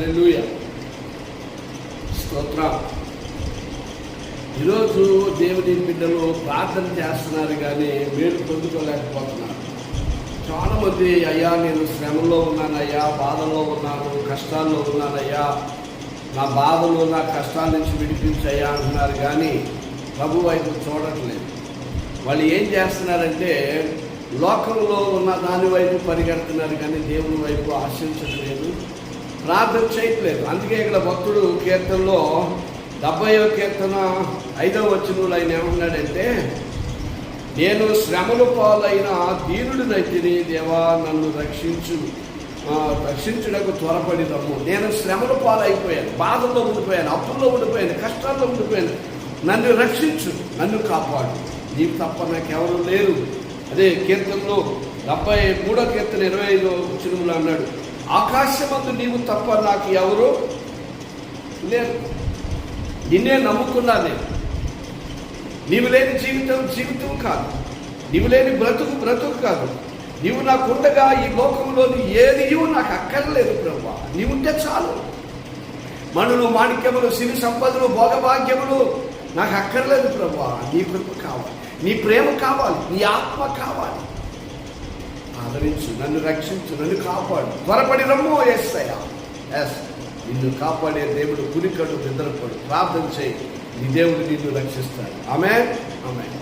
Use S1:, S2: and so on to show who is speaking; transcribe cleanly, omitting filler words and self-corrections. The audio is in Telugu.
S1: హల్లెలూయా, స్తోత్రం. ఈరోజు దేవుని బిడ్డలు ప్రార్థన చేస్తున్నారు కానీ మేలు పొందుకోలేకపోతున్నారు. చాలామంది, అయ్యా నేను శ్రమలో ఉన్నానయ్యా, బాధల్లో ఉన్నాను, కష్టాల్లో ఉన్నానయ్యా, నా బాధలు నా కష్టాల నుంచి విడిపించయ్యా అంటున్నారు కానీ ప్రభు వైపు చూడట్లేదు. వాళ్ళు ఏం చేస్తున్నారంటే లోకంలో ఉన్న దాని వైపు పరిగెడుతున్నారు కానీ దేవుని వైపు ఆశించట్లేదు, ప్రార్థన చేయట్లేదు. అందుకే ఇక్కడ భక్తుడు కీర్తనలో 70వ కీర్తన 5వ వచనంలో ఆయన ఏమన్నాడంటే, నేను శ్రమల పాలైన దీనుడినైతిని, దేవా నన్ను రక్షించుటకు త్వరపడి రమ్ము. నేను శ్రమల పాలైపోయాను, బాధల్లో ఉండిపోయాను, అప్పుల్లో ఉండిపోయాను, కష్టాల్లో ఉండిపోయాను, నన్ను రక్షించు, నన్ను కాపాడు, నీకు తప్ప నాకెవరు లేరు. అదే కీర్తనలో 73వ కీర్తన 25వ వచనంలో అన్నాడు, ఆకాశమందు నీవు తప్ప నాకు ఎవరు లేరు, నిన్నే నమ్ముకున్నాను, నీవు లేని జీవితం కాదు, నీవు లేని బ్రతుకు కాదు, నీవు నాకుండగా ఈ లోకంలోని ఏది నాకు అక్కర్లేదు ప్రభువా, నీవుంటే చాలు. మనులు మాణిక్యములు సిరి సంపదలు భోగభాగ్యములు నాకు అక్కర్లేదు ప్రభువా, నీ కృప కావాలి, నీ ప్రేమ కావాలి, నీ ఆత్మ కావాలి. ఆదరించు, నన్ను రక్షించు, నన్ను కాపాడు, త్వరపడి రమ్ము యేసయ్యా. నిన్ను కాపాడే దేవుడు కునికడు నిద్రపడు, ప్రార్థన చేయి, నీ దేవుడు నిన్ను రక్షిస్తాడు. ఆమేన్, ఆమేన్.